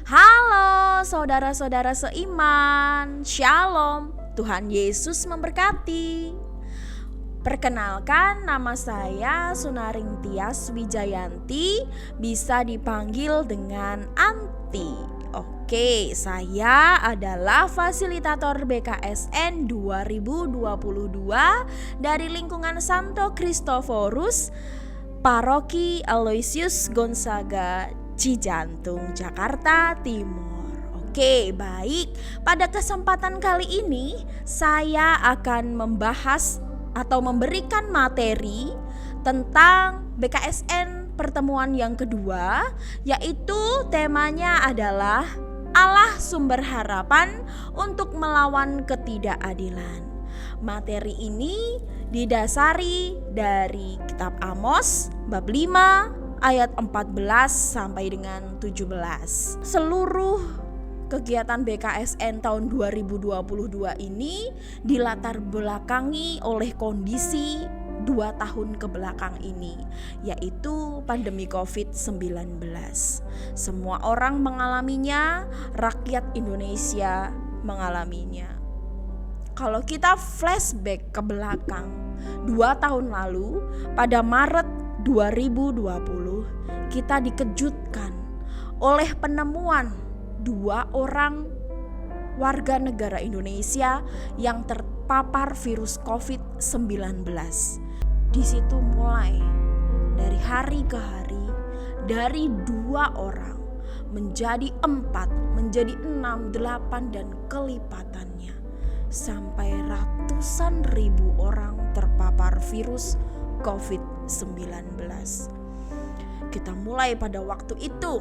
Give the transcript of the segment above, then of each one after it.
Halo saudara-saudara seiman, Shalom, Tuhan Yesus memberkati. Perkenalkan, nama saya Sunaring Tias Wijayanti, bisa dipanggil dengan Anti. Oke, saya adalah fasilitator BKSN 2022 dari lingkungan Santo Kristoforus, Paroki Aloysius Gonzaga, Cijantung, Jakarta Timur. Oke, baik. Pada kesempatan kali ini saya akan membahas atau memberikan materi tentang BKSN pertemuan yang kedua, yaitu temanya adalah Allah sumber harapan untuk melawan ketidakadilan. Materi ini didasari dari kitab Amos bab 5 ayat 14 sampai dengan 17. Seluruh kegiatan BKSN tahun 2022 ini dilatar belakangi oleh kondisi 2 tahun ke belakang ini, yaitu pandemi COVID-19. Semua orang mengalaminya, rakyat Indonesia mengalaminya. Kalau kita flashback ke belakang 2 tahun lalu, pada Maret 2020, kita dikejutkan oleh penemuan 2 orang warga negara Indonesia yang terpapar virus COVID-19. Di situ mulai dari hari ke hari, dari 2 orang menjadi 4, menjadi 6, 8 dan kelipatannya, sampai ratusan ribu orang terpapar virus COVID-19. Kita mulai pada waktu itu.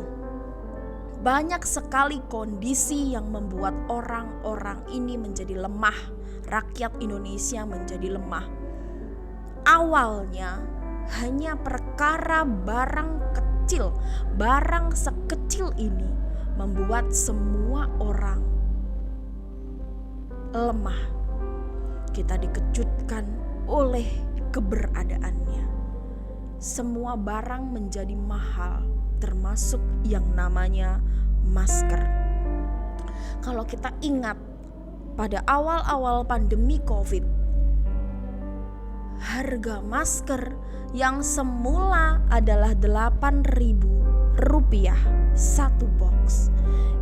Banyak sekali kondisi yang membuat orang-orang ini menjadi lemah. Rakyat Indonesia menjadi lemah. Awalnya hanya perkara barang kecil, barang sekecil ini membuat semua orang lemah. Kita dikejutkan oleh keberadaannya. Semua barang menjadi mahal, termasuk yang namanya masker. Kalau kita ingat pada awal-awal pandemi COVID, harga masker yang semula adalah Rp8.000 satu box,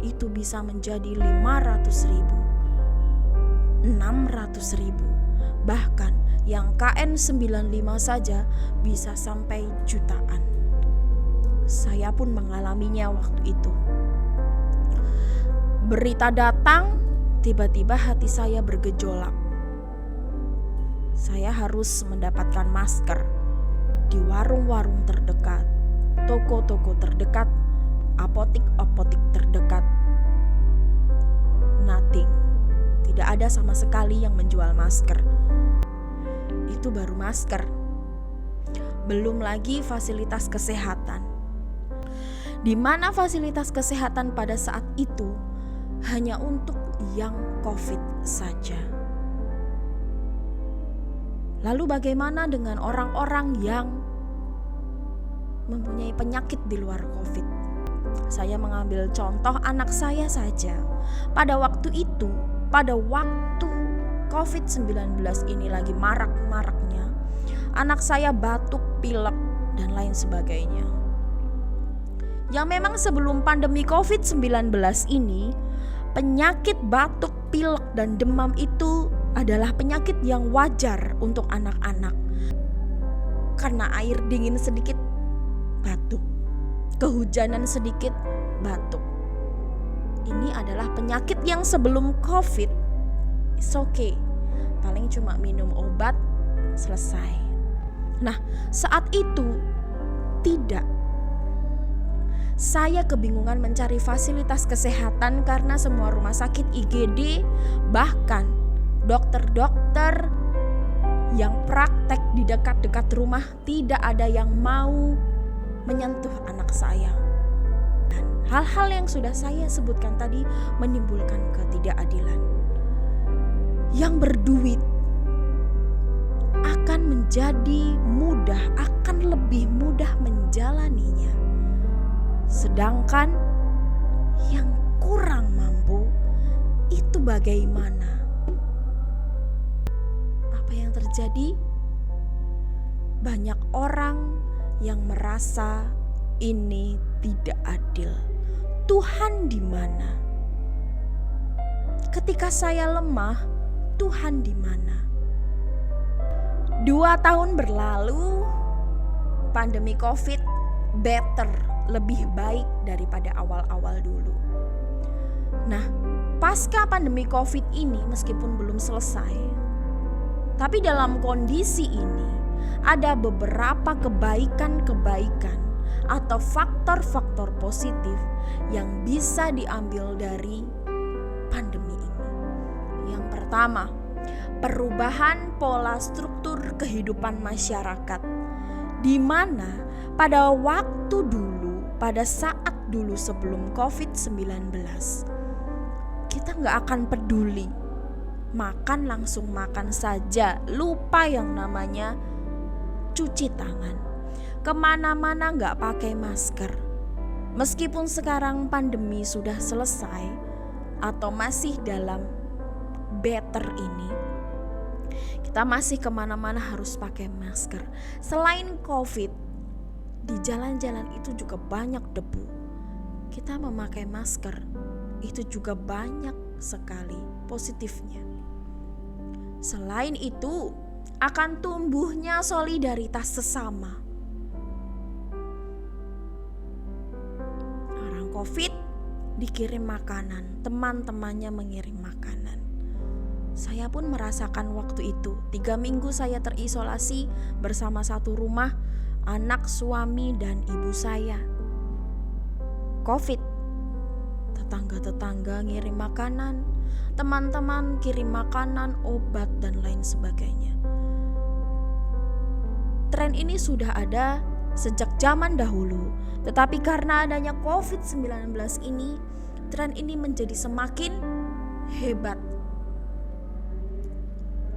itu bisa menjadi Rp500.000, Rp600.000, bahkan yang KN95 saja bisa sampai jutaan. Saya pun mengalaminya waktu itu. Berita datang, tiba-tiba hati saya bergejolak. Saya harus mendapatkan masker di warung-warung terdekat, toko-toko terdekat, apotik-apotik terdekat. Nothing. Tidak ada sama sekali yang menjual masker. Itu baru masker. Belum lagi fasilitas kesehatan. Di mana fasilitas kesehatan pada saat itu hanya untuk yang COVID saja. Lalu bagaimana dengan orang-orang yang mempunyai penyakit di luar COVID? Saya mengambil contoh anak saya saja. Pada waktu itu, pada waktu COVID-19 ini lagi marak-maraknya, anak saya batuk, pilek, dan lain sebagainya. Yang memang sebelum pandemi COVID-19 ini, penyakit batuk, pilek, dan demam itu adalah penyakit yang wajar untuk anak-anak. Karena air dingin sedikit, batuk. Kehujanan sedikit, batuk. Ini adalah penyakit yang sebelum COVID, it's okay. Paling cuma minum obat, selesai. Nah, saat itu tidak. Saya kebingungan mencari fasilitas kesehatan karena semua rumah sakit IGD, bahkan dokter-dokter yang praktek di dekat-dekat rumah, tidak ada yang mau menyentuh anak saya. Dan hal-hal yang sudah saya sebutkan tadi menimbulkan ketidakadilan. Yang berduit akan menjadi mudah, akan lebih mudah menjalaninya. Sedangkan yang kurang mampu, itu bagaimana? Apa yang terjadi? Banyak orang yang merasa ini tidak adil. Tuhan di mana? Ketika saya lemah, Tuhan di mana? 2 tahun berlalu, pandemi COVID better, lebih baik daripada awal-awal dulu. Nah, pasca pandemi COVID ini meskipun belum selesai, tapi dalam kondisi ini ada beberapa kebaikan-kebaikan atau faktor-faktor positif yang bisa diambil dari pandemi ini. Yang pertama, perubahan pola struktur kehidupan masyarakat, di mana pada waktu dulu, pada saat dulu sebelum COVID-19, kita gak akan peduli, makan langsung makan saja, lupa yang namanya cuci tangan, kemana-mana gak pakai masker. Meskipun sekarang pandemi sudah selesai atau masih dalam better ini, kita masih kemana-mana harus pakai masker. Selain COVID, di jalan-jalan itu juga banyak debu. Kita memakai masker, itu juga banyak sekali positifnya. Selain itu, akan tumbuhnya solidaritas sesama. Orang COVID dikirim makanan, teman-temannya mengirim makanan. Saya pun merasakan waktu itu. 3 minggu saya terisolasi bersama satu rumah, anak, suami, dan ibu saya. COVID, tetangga-tetangga ngirim makanan, teman-teman kirim makanan, obat, dan lain sebagainya. Tren ini sudah ada sejak zaman dahulu, tetapi karena adanya COVID-19 ini, tren ini menjadi semakin hebat.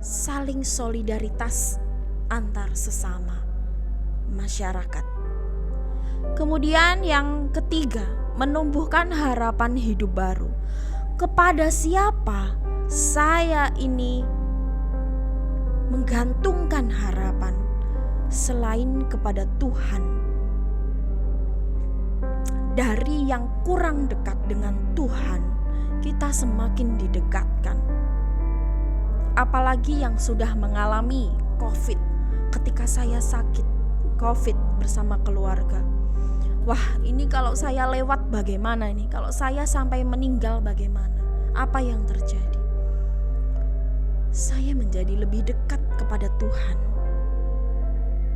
Saling solidaritas antar sesama masyarakat. Kemudian yang ketiga, menumbuhkan harapan hidup baru. Kepada siapa saya ini menggantungkan harapan selain kepada Tuhan? Dari yang kurang dekat dengan Tuhan, kita semakin didekatkan. Apalagi yang sudah mengalami COVID. Ketika saya sakit COVID bersama keluarga, wah, ini kalau saya lewat bagaimana ini? Kalau saya sampai meninggal bagaimana? Apa yang terjadi? Saya menjadi lebih dekat kepada Tuhan.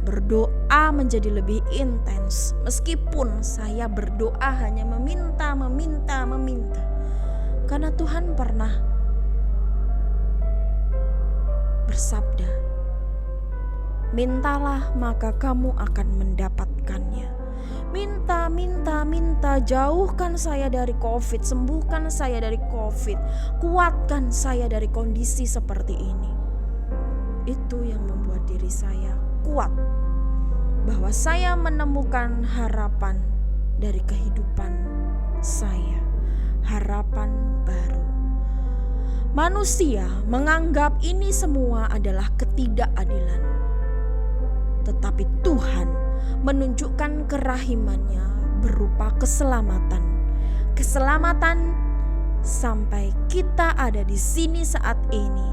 Berdoa menjadi lebih intens, meskipun saya berdoa hanya meminta. Karena Tuhan pernah bersabda, mintalah maka kamu akan mendapatkannya. Minta, jauhkan saya dari COVID, sembuhkan saya dari COVID, kuatkan saya dari kondisi seperti ini. Itu yang membuat diri saya kuat, bahwa saya menemukan harapan dari kehidupan saya, harapan baru. Manusia menganggap ini semua adalah ketidakadilan, tetapi Tuhan menunjukkan kerahimannya berupa keselamatan. Keselamatan sampai kita ada di sini saat ini.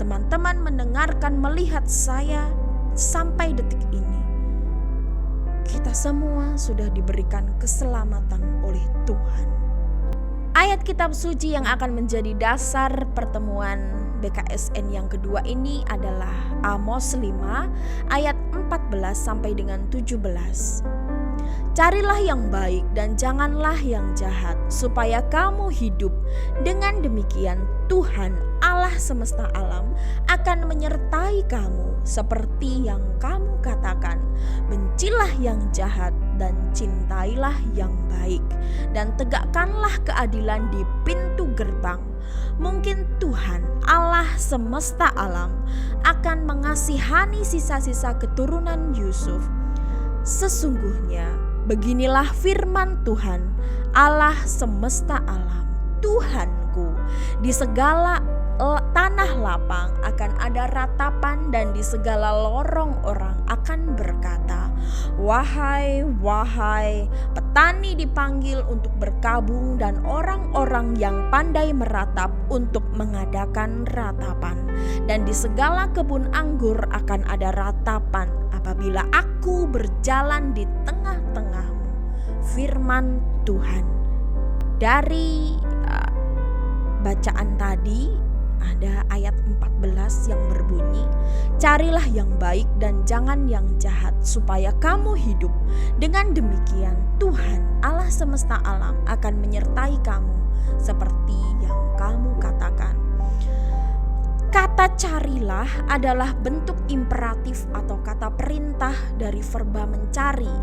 Teman-teman mendengarkan, melihat saya sampai detik ini. Kita semua sudah diberikan keselamatan oleh Tuhan. Ayat kitab suci yang akan menjadi dasar pertemuan BKSN yang kedua ini adalah Amos 5 ayat 14 sampai dengan 17. Carilah yang baik dan janganlah yang jahat, supaya kamu hidup. Dengan demikian Tuhan Allah semesta alam akan menyertai kamu seperti yang kamu katakan. Bencilah yang jahat dan cintailah yang baik, dan tegakkanlah keadilan di pintu gerbang. Mungkin Tuhan Allah semesta alam akan mengasihani sisa-sisa keturunan Yusuf. Sesungguhnya Beginilah firman Tuhan, Allah semesta alam, Tuhanku. Di segala tanah lapang akan ada ratapan, dan di segala lorong orang akan berkata, wahai, wahai. Petani dipanggil untuk berkabung, dan orang-orang yang pandai meratap untuk mengadakan ratapan. Dan di segala kebun anggur akan ada ratapan apabila aku berjalan di tengah-tengahmu. Firman Tuhan. Dari bacaan tadi ada ayat 14 yang berbunyi, carilah yang baik dan jangan yang jahat supaya kamu hidup. Dengan demikian Tuhan Allah semesta alam akan menyertai kamu seperti yang kamu katakan. Kata carilah adalah bentuk imperatif atau kata perintah dari verba mencari.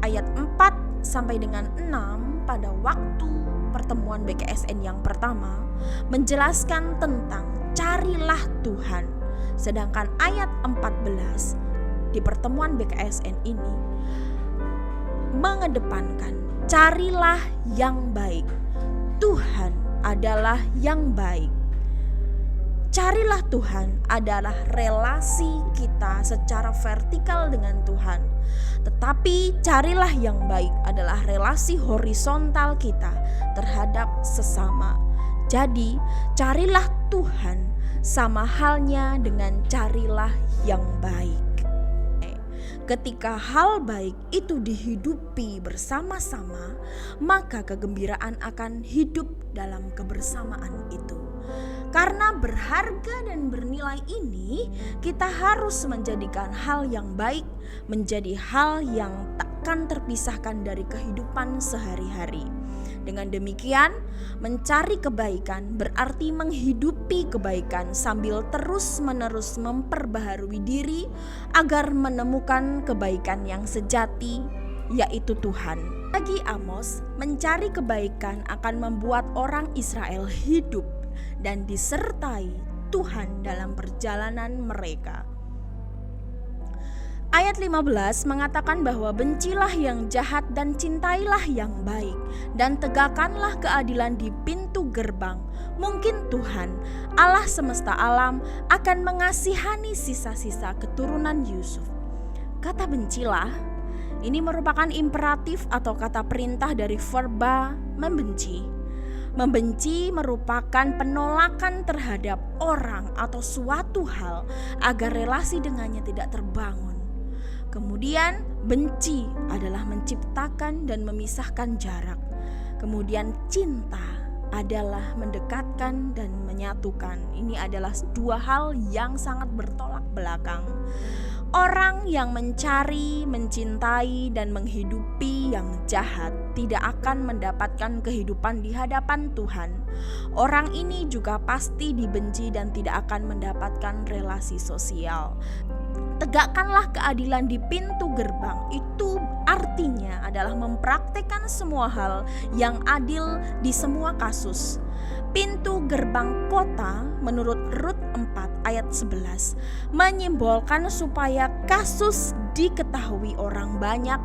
Ayat 4 sampai dengan 6 pada waktu pertemuan BKSN yang pertama menjelaskan tentang carilah Tuhan. Sedangkan ayat 14 di pertemuan BKSN ini mengedepankan carilah yang baik. Tuhan adalah yang baik. Carilah Tuhan adalah relasi kita secara vertikal dengan Tuhan. Tetapi carilah yang baik adalah relasi horizontal kita terhadap sesama. Jadi carilah Tuhan sama halnya dengan carilah yang baik. Ketika hal baik itu dihidupi bersama-sama, maka kegembiraan akan hidup dalam kebersamaan itu. Karena berharga dan bernilai ini, kita harus menjadikan hal yang baik menjadi hal yang takkan terpisahkan dari kehidupan sehari-hari. Dengan demikian, mencari kebaikan berarti menghidupi kebaikan sambil terus-menerus memperbaharui diri agar menemukan kebaikan yang sejati, yaitu Tuhan. Bagi Amos, mencari kebaikan akan membuat orang Israel hidup dan disertai Tuhan dalam perjalanan mereka. Ayat 15 mengatakan bahwa bencilah yang jahat dan cintailah yang baik, dan tegakkanlah keadilan di pintu gerbang. Mungkin Tuhan, Allah semesta alam, akan mengasihani sisa-sisa keturunan Yusuf. Kata bencilah ini merupakan imperatif atau kata perintah dari verba membenci. Membenci merupakan penolakan terhadap orang atau suatu hal agar relasi dengannya tidak terbangun. Kemudian benci adalah menciptakan dan memisahkan jarak. Kemudian cinta adalah mendekatkan dan menyatukan. Ini adalah dua hal yang sangat bertolak belakang. Orang yang mencari, mencintai, dan menghidupi yang jahat tidak akan mendapatkan kehidupan di hadapan Tuhan. Orang ini juga pasti dibenci dan tidak akan mendapatkan relasi sosial. Tegakkanlah keadilan di pintu gerbang. Itu artinya adalah mempraktekkan semua hal yang adil di semua kasus. Pintu gerbang kota menurut Rut 4 ayat 11 menyimbolkan supaya kasus diketahui orang banyak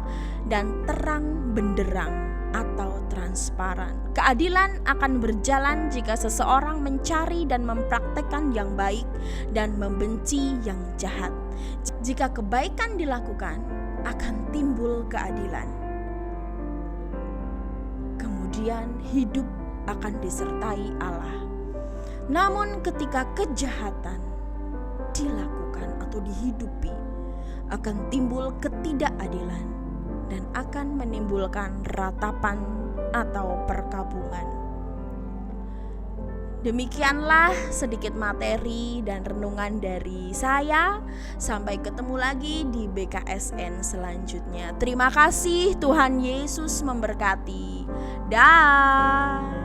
dan terang benderang atau transparan. Keadilan akan berjalan jika seseorang mencari dan mempraktekkan yang baik dan membenci yang jahat. Jika kebaikan dilakukan, akan timbul keadilan. Kemudian hidup akan disertai Allah. Namun ketika kejahatan dilakukan atau dihidupi, akan timbul ketidakadilan dan akan menimbulkan ratapan atau perkabungan. Demikianlah sedikit materi dan renungan dari saya. Sampai ketemu lagi di BKSN selanjutnya. Terima kasih, Tuhan Yesus memberkati. Dah.